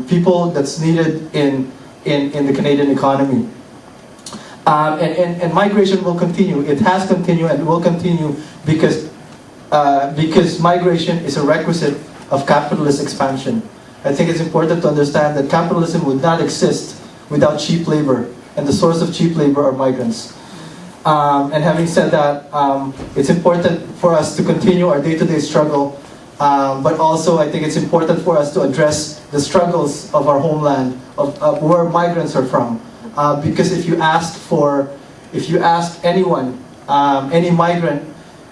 people that's needed in the Canadian economy. And migration will continue. It has continued and will continue because migration is a requisite of capitalist expansion. I think it's important to understand that capitalism would not exist without cheap labor, and the source of cheap labor are migrants. And having said that, it's important for us to continue our day-to-day struggle, but also I think it's important for us to address the struggles of our homeland, of where migrants are from. Because if you ask anyone, any migrant,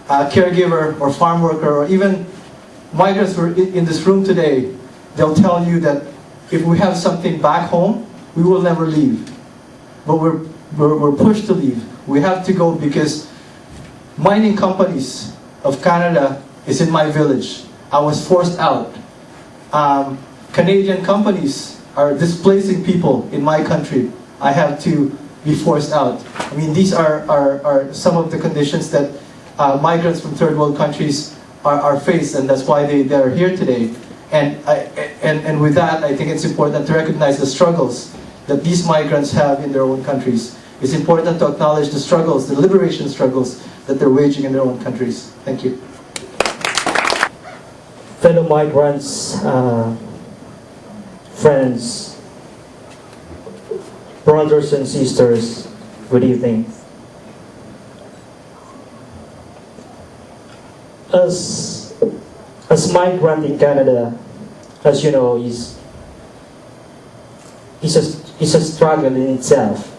caregiver or farm worker, or even migrants who are in this room today, they'll tell you that if we have something back home, we will never leave. But we're pushed to leave. We have to go because mining companies of Canada is in my village. I was forced out. Canadian companies are displacing people in my country. I have to be forced out. I mean, these are some of the conditions that migrants from third world countries are faced, and that's why they're here today. And with that, I think it's important to recognize the struggles that these migrants have in their own countries. It's important to acknowledge the struggles, the liberation struggles that they're waging in their own countries. Thank you. Fellow migrants, friends, brothers and sisters, good evening. As migrant in Canada, as you know, is a struggle in itself.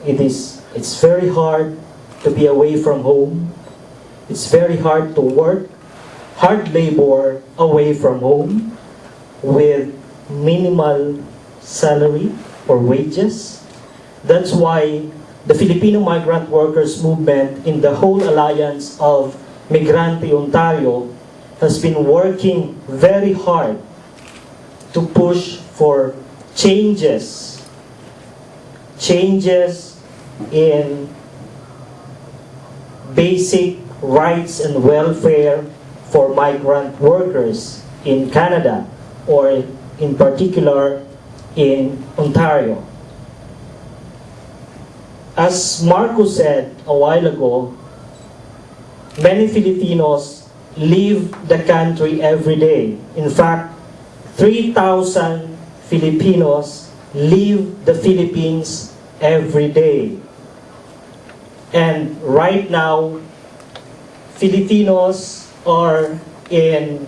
It's very hard to be away from home. It's very hard to work, hard labor away from home with minimal salary or wages. That's why the Filipino migrant workers movement in the whole alliance of Migrante Ontario has been working very hard to push for changes in basic rights and welfare for migrant workers in Canada, or in particular in Ontario. As Marco said a while ago, many Filipinos leave the country every day. In fact, 3,000 Filipinos leave the Philippines every day. And right now, Filipinos are in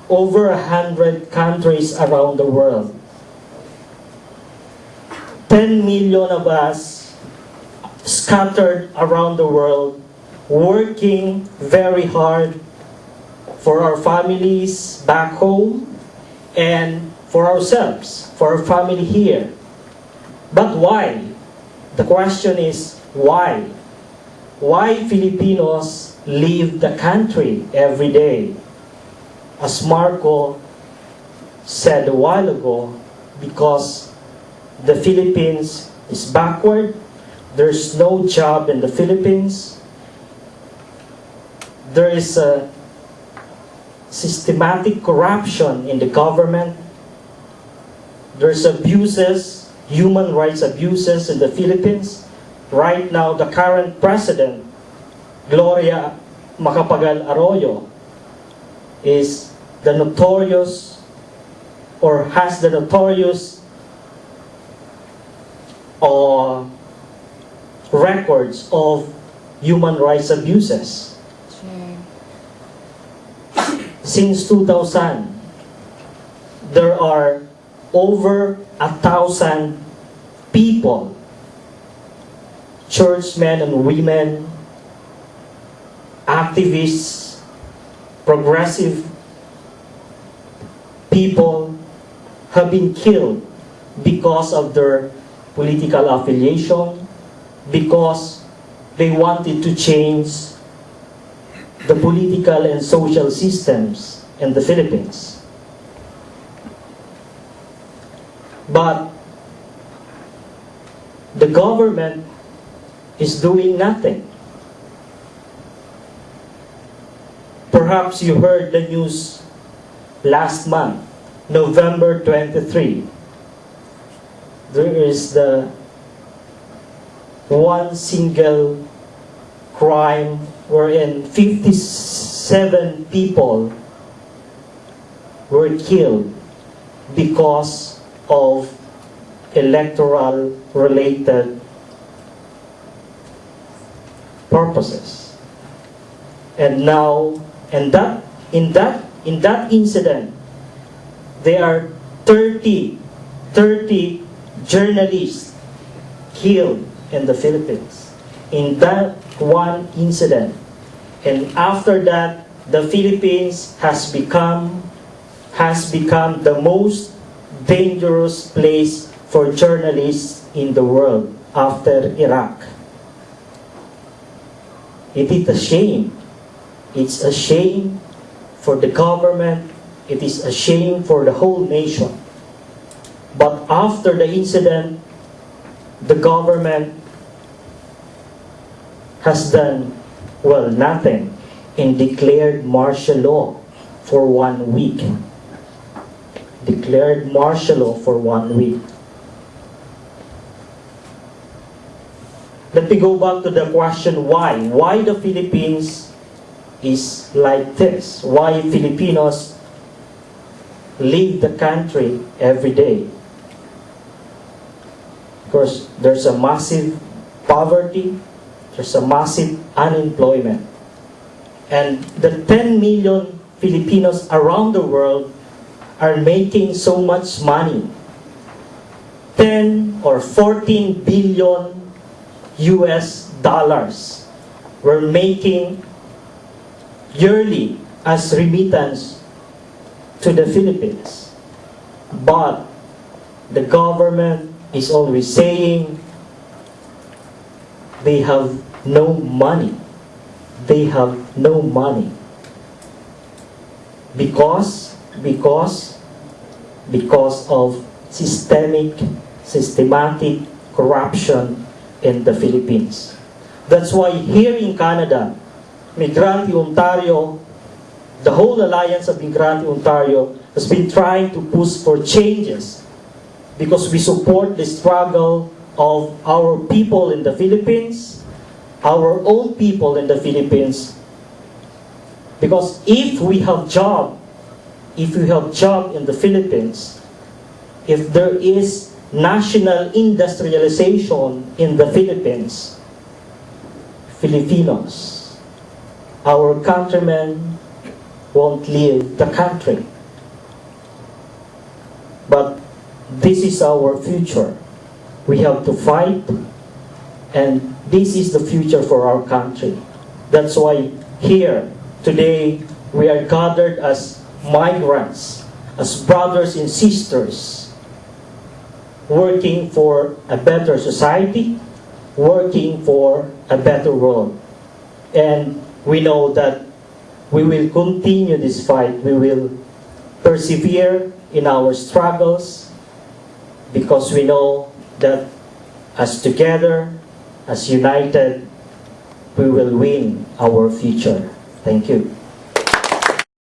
over 100 countries around the world. 10 million of us scattered around the world, working very hard for our families back home and for ourselves, for our family here. But why? The question is, why? Why Filipinos leave the country every day? As Marco said a while ago, because the Philippines is backward, there's no job in the Philippines, there is a systematic corruption in the government, there's abuses, human rights abuses in the Philippines. Right now, the current president, Gloria Macapagal-Arroyo, is the notorious, or has the notorious records of human rights abuses. Since 2000, there are over 1,000 people, churchmen and women, activists, progressive people have been killed because of their political affiliation, because they wanted to change the political and social systems in the Philippines. But the government is doing nothing. Perhaps you heard the news last month, November 23, there is the one single crime wherein 57 people were killed because of electoral related purposes. And now, in that incident, there are 30 journalists killed in the Philippines in that one incident. And after that, the Philippines has become the most dangerous place for journalists in the world after Iraq. It is a shame. It's a shame for the government. It is a shame for the whole nation. But after the incident, the government has done, well, nothing, and declared martial law for 1 week. Declared martial law for 1 week. Let me go back to the question why. Why the Philippines is like this? Why Filipinos leave the country every day? Because there's a massive poverty, there's a massive unemployment. And the 10 million Filipinos around the world are making so much money. 10 or 14 billion US dollars we're making yearly as remittance to the Philippines. But the government is always saying they have no money. They have no money. Because of systematic corruption in the Philippines. That's why here in Canada, Migrante Ontario, the whole alliance of Migrante Ontario has been trying to push for changes because we support the struggle of our people in the Philippines, our own people in the Philippines. Because if we have job in the Philippines, if there is national industrialization in the Philippines, Filipinos, our countrymen, won't leave the country. But this is our future. We have to fight, and this is the future for our country. That's why here, today, we are gathered as migrants, as brothers and sisters, working for a better society, working for a better world. And we know that we will continue this fight. We will persevere in our struggles because we know that as together, as united, we will win our future. Thank you.